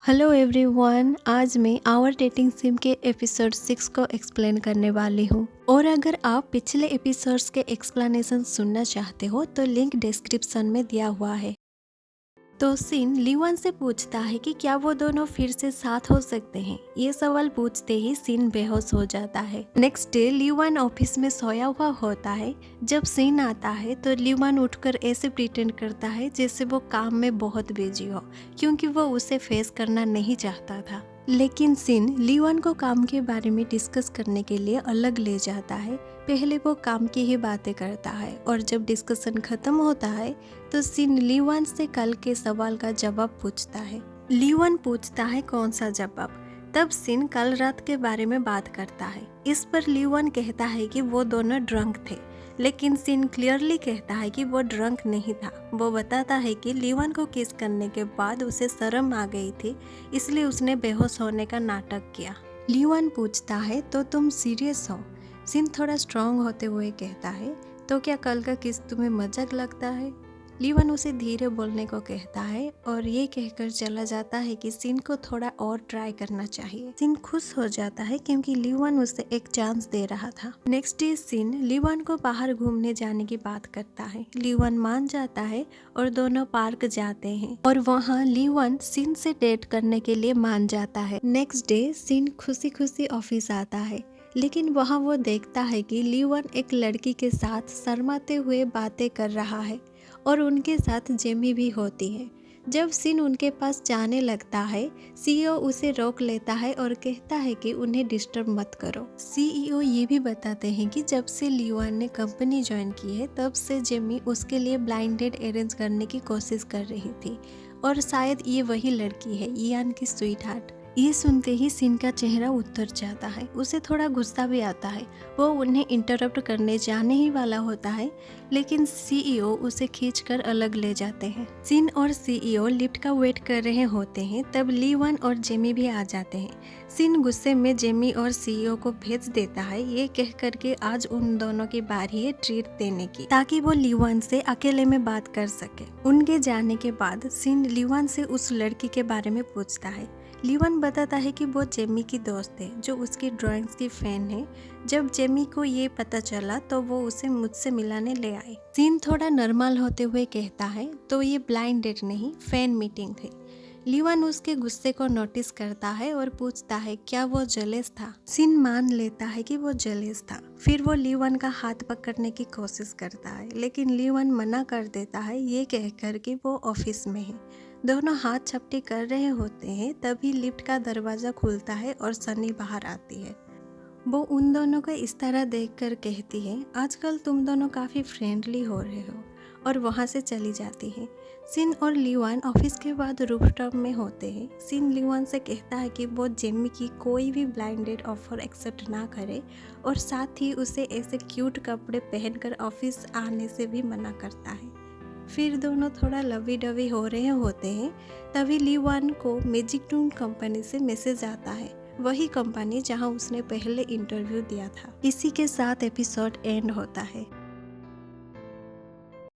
Hello everyone, आज मैं our dating SIM के एपिसोड 6 को एक्सप्लेन करने वाली हूँ। और अगर आप पिछले एपिसोड्स के एक्सप्लेनेशन सुनना चाहते हो तो लिंक डिस्क्रिप्शन में दिया हुआ है। तो सिन लीवन से पूछता है कि क्या वो दोनों फिर से साथ हो सकते हैं। ये सवाल पूछते ही सिन बेहोश हो जाता है। नेक्स्ट डे लीवन ऑफिस में सोया हुआ होता है। जब सिन आता है तो लीवन उठकर ऐसे प्रिटेंड करता है जैसे वो काम में बहुत बिजी हो, क्योंकि वो उसे फेस करना नहीं चाहता था। लेकिन सिन लीवन को काम के बारे में डिस्कस करने के लिए अलग ले जाता है। पहले वो काम की ही बातें करता है और जब डिस्कशन खत्म होता है तो सिन लीवन से कल के सवाल का जवाब पूछता है। लीवन पूछता है कौन सा जवाब। तब सिन कल रात के बारे में बात करता है। इस पर लीवन कहता है कि वो दोनों ड्रंक थे, लेकिन सिन क्लियरली कहता है कि वो ड्रंक नहीं था। वो बताता है कि लीवन को किस करने के बाद उसे शर्म आ गई थी, इसलिए उसने बेहोश होने का नाटक किया। लीवन पूछता है तो तुम सीरियस हो? सिन थोड़ा स्ट्रांग होते हुए कहता है तो क्या कल का किस तुम्हें मजाक लगता है? लीवन उसे धीरे बोलने को कहता है और ये कहकर चला जाता है कि सिन को थोड़ा और ट्राई करना चाहिए। सिन खुश हो जाता है क्योंकि लीवन उसे एक चांस दे रहा था। नेक्स्ट डे सिन लीवन को बाहर घूमने जाने की बात करता है। लीवन मान जाता है और दोनों पार्क जाते हैं और वहाँ लीवन सिन से डेट करने के लिए मान जाता है। नेक्स्ट डे सिन खुशी खुशी ऑफिस आता है, लेकिन वहाँ वो देखता है कि लीवन एक लड़की के साथ शर्माते हुए बातें कर रहा है और उनके साथ जेमी भी होती है। जब सिन उनके पास जाने लगता है, सीईओ उसे रोक लेता है और कहता है कि उन्हें डिस्टर्ब मत करो। सीईओ ये भी बताते हैं कि जब से लीवन ने कंपनी ज्वाइन की है तब से जेमी उसके लिए ब्लाइंड डेट अरेंज करने की कोशिश कर रही थी और शायद ये वही लड़की है, इयान की स्वीट हार्ट। ये सुनते ही सिन का चेहरा उतर जाता है। उसे थोड़ा गुस्सा भी आता है। वो उन्हें इंटरप्ट करने जाने ही वाला होता है, लेकिन सीईओ उसे खींचकर अलग ले जाते हैं। सिन और सीईओ लिफ्ट का वेट कर रहे होते हैं, तब लीवन और जेमी भी आ जाते हैं। सिन गुस्से में जेमी और सीईओ को भेज देता है, ये कह कर के आज उन दोनों की बारी है ट्रीट देने की, ताकि वो लीवन से अकेले में बात कर सके। उनके जाने के बाद सिन लीवन से उस लड़की के बारे में पूछता है। लीवन बताता है कि वो जेमी की दोस्त है जो उसकी ड्राइंग्स की फैन है। जब जेमी को ये पता चला तो वो उसे मुझसे मिलाने ले आए। सीन थोड़ा नॉर्मल होते हुए कहता है तो ये ब्लाइंड डेट नहीं, फैन मीटिंग थी। लीवन उसके गुस्से को नोटिस करता है और पूछता है क्या वो जेलस था। सिन मान लेता है कि वो जेलस था। फिर वो लीवन का हाथ पकड़ने की कोशिश करता है, लेकिन लीवन मना कर देता है, ये कहकर कि वो ऑफिस में है। दोनों हाथ छपटी कर रहे होते हैं, तभी लिफ्ट का दरवाजा खुलता है और सनी बाहर आती है। वो उन दोनों को इस तरह देखकर कहती है, आजकल तुम दोनों काफ़ी फ्रेंडली हो रहे हो, और वहाँ से चली जाती है। सिन और लीवन ऑफिस के बाद रूफटॉप में होते हैं। सिन लीवन से कहता है कि वो जेमी की कोई भी ब्लाइंड डेट ऑफर एक्सेप्ट ना करे और साथ ही उसे ऐसे क्यूट कपड़े पहनकर ऑफिस आने से भी मना करता है। फिर दोनों थोड़ा लवी डवी हो रहे होते हैं, तभी लीवन को मैजिक टून कंपनी से मैसेज आता है, वही कंपनी जहां उसने पहले इंटरव्यू दिया था। इसी के साथ एपिसोड एंड होता है।